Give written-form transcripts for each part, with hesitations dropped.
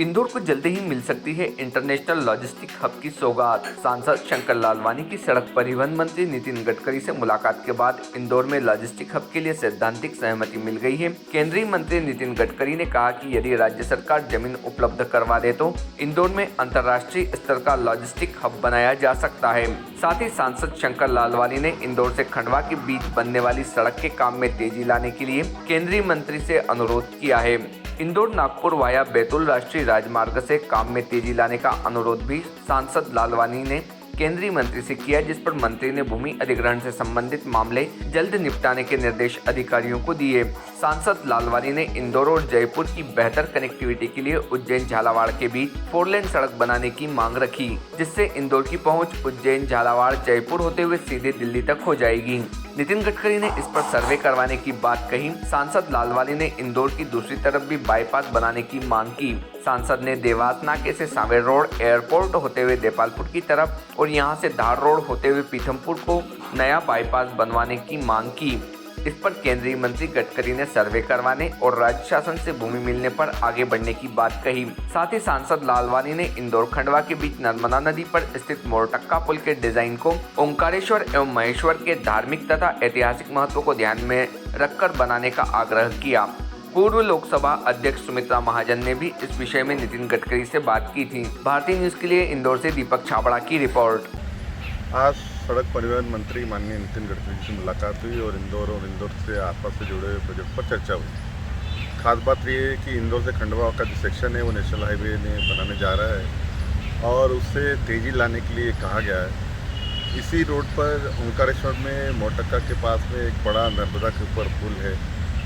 इंदौर को जल्द ही मिल सकती है इंटरनेशनल लॉजिस्टिक हब की सौगात। सांसद शंकर लालवानी की सड़क परिवहन मंत्री नितिन गडकरी से मुलाकात के बाद इंदौर में लॉजिस्टिक हब के लिए सैद्धांतिक सहमति मिल गई है। केंद्रीय मंत्री नितिन गडकरी ने कहा कि यदि राज्य सरकार जमीन उपलब्ध करवा दे तो इंदौर में अंतर्राष्ट्रीय स्तर का लॉजिस्टिक हब बनाया जा सकता है। साथ ही सांसद शंकर लालवानी ने इंदौर से खंडवा के बीच बनने वाली सड़क के काम में तेजी लाने के लिए केंद्रीय मंत्री से अनुरोध किया है। इंदौर नागपुर वाया बैतूल राष्ट्रीय राजमार्ग से काम में तेजी लाने का अनुरोध भी सांसद लालवानी ने केंद्रीय मंत्री से किया, जिस पर मंत्री ने भूमि अधिग्रहण से संबंधित मामले जल्द निपटाने के निर्देश अधिकारियों को दिए। सांसद लालवानी ने इंदौर और जयपुर की बेहतर कनेक्टिविटी के लिए उज्जैन झालावाड़ के बीच 4 लेन सड़क बनाने की मांग रखी, जिससे इंदौर की पहुंच उज्जैन झालावाड़ जयपुर होते हुए सीधे दिल्ली तक हो जाएगी। नितिन गडकरी ने इस पर सर्वे करवाने की बात कही। सांसद लालवानी ने इंदौर की दूसरी तरफ भी बाईपास बनाने की मांग की। सांसद ने देवास नाके से सांवेर रोड एयरपोर्ट होते हुए देपालपुर की तरफ और यहां से धार रोड होते हुए पीथमपुर को नया बाईपास बनवाने की मांग की। इस पर केंद्रीय मंत्री गडकरी ने सर्वे करवाने और राज्य शासन से भूमि मिलने पर आगे बढ़ने की बात कही। साथ ही सांसद लालवानी ने इंदौर खंडवा के बीच नर्मदा नदी पर स्थित मोरटक्का पुल के डिजाइन को ओंकारेश्वर एवं महेश्वर के धार्मिक तथा ऐतिहासिक महत्व को ध्यान में रखकर बनाने का आग्रह किया। पूर्व लोकसभा अध्यक्ष सुमित्रा महाजन ने भी इस विषय में नितिन गडकरी से बात की थी। भारतीय न्यूज के लिए इंदौर से दीपक छाबड़ा की रिपोर्ट। आज सड़क परिवहन मंत्री माननीय नितिन गडकरी जी से मुलाकात हुई और इंदौर से आसपास से जुड़े हुए प्रोजेक्ट पर चर्चा हुई। खास बात ये है कि इंदौर से खंडवा का जो सेक्शन है वो नेशनल हाईवे ने बनाने जा रहा है और उससे तेज़ी लाने के लिए कहा गया है। इसी रोड पर ओंकारेश्वर में मोरटक्का के पास में एक बड़ा नर्मदा के ऊपर पुल है,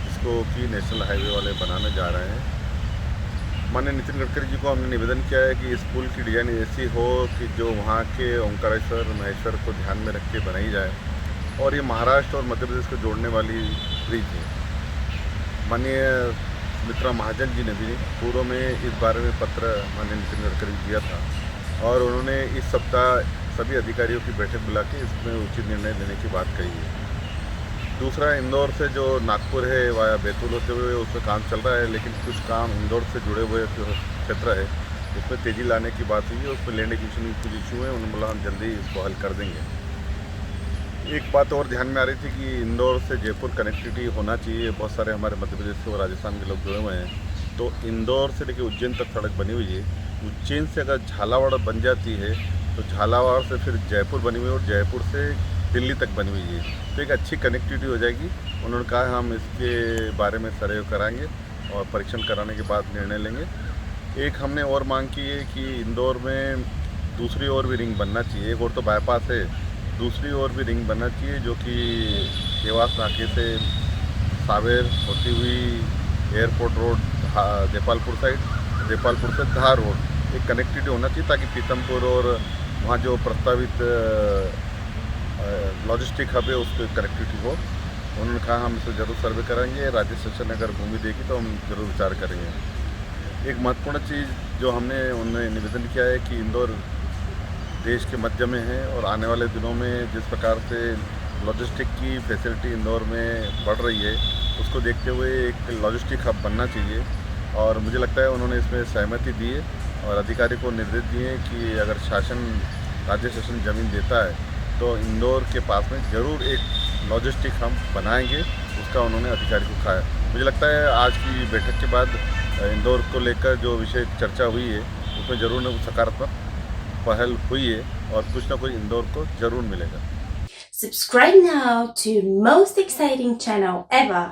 जिसको कि नेशनल हाईवे वाले बनाने जा रहे हैं। माननीय नितिन गडकरी जी को हमने निवेदन किया है कि इस पुल की डिज़ाइन ऐसी हो कि जो वहाँ के ओंकारेश्वर महेश्वर को ध्यान में रख के बनाई जाए और ये महाराष्ट्र और मध्य प्रदेश को जोड़ने वाली ब्रिज है। माननीय सुमित्रा महाजन जी ने भी पूर्व में इस बारे में पत्र माननीय नितिन गडकरी दिया था और उन्होंने इस सप्ताह सभी अधिकारियों की बैठक बुला के इसमें उचित निर्णय लेने की बात कही है। दूसरा, इंदौर से जो नागपुर है वाया बैतूल होते हुए उसमें काम चल रहा है, लेकिन कुछ काम इंदौर से जुड़े हुए जो क्षेत्र है उसमें तेज़ी लाने की बात हुई है। उसमें लैंड एक्विजिशन कुछ इशू है, उन्होंने बोला हम जल्दी इसको हल कर देंगे। एक बात और ध्यान में आ रही थी कि इंदौर से जयपुर कनेक्टिविटी होना चाहिए। बहुत सारे हमारे मध्य प्रदेश से और राजस्थान के लोग जुड़े हुए हैं, तो इंदौर से लेकर उज्जैन तक सड़क बनी हुई है। उज्जैन से अगर झालावाड़ बन जाती है तो झालावाड़ से फिर जयपुर बनी हुई है और जयपुर से दिल्ली तक बनी हुई है, तो एक अच्छी कनेक्टिविटी हो जाएगी। उन्होंने कहा हम इसके बारे में सर्वे कराएंगे और परीक्षण कराने के बाद निर्णय लेंगे। एक हमने और मांग की है कि इंदौर में दूसरी ओर भी रिंग बनना चाहिए। एक और तो बाईपास है, दूसरी ओर भी रिंग बनना चाहिए जो कि देवास नाके से सांवेर होती हुई airport road Depalpur side, Depalpur से धार रोड एक कनेक्टिविटी होना चाहिए, ताकि पीथमपुर और वहाँ जो प्रस्तावित लॉजिस्टिक हब है उसको कनेक्टिविटी हो। उन्होंने कहा हम इसे जरूर सर्वे कराएंगे, राज्य शासन अगर भूमि देगी तो हम जरूर विचार करेंगे। एक महत्वपूर्ण चीज़ जो हमने उन्हें निवेदन किया है कि इंदौर देश के मध्य में है और आने वाले दिनों में जिस प्रकार से लॉजिस्टिक की फैसिलिटी इंदौर में बढ़ रही है उसको देखते हुए एक लॉजिस्टिक हब बनना चाहिए। और मुझे लगता है उन्होंने इसमें सहमति दी है और अधिकारी को निर्देश दिए कि अगर राज्य शासन जमीन देता है तो इंदौर के पास में ज़रूर एक लॉजिस्टिक हम बनाएंगे, उसका उन्होंने अधिकारी को कहा है। मुझे लगता है आज की बैठक के बाद इंदौर को लेकर जो विषय चर्चा हुई है उसमें ज़रूर न कुछ सकारात्मक पहल हुई है और कुछ ना कुछ इंदौर को ज़रूर मिलेगा। Subscribe now to most exciting channel ever.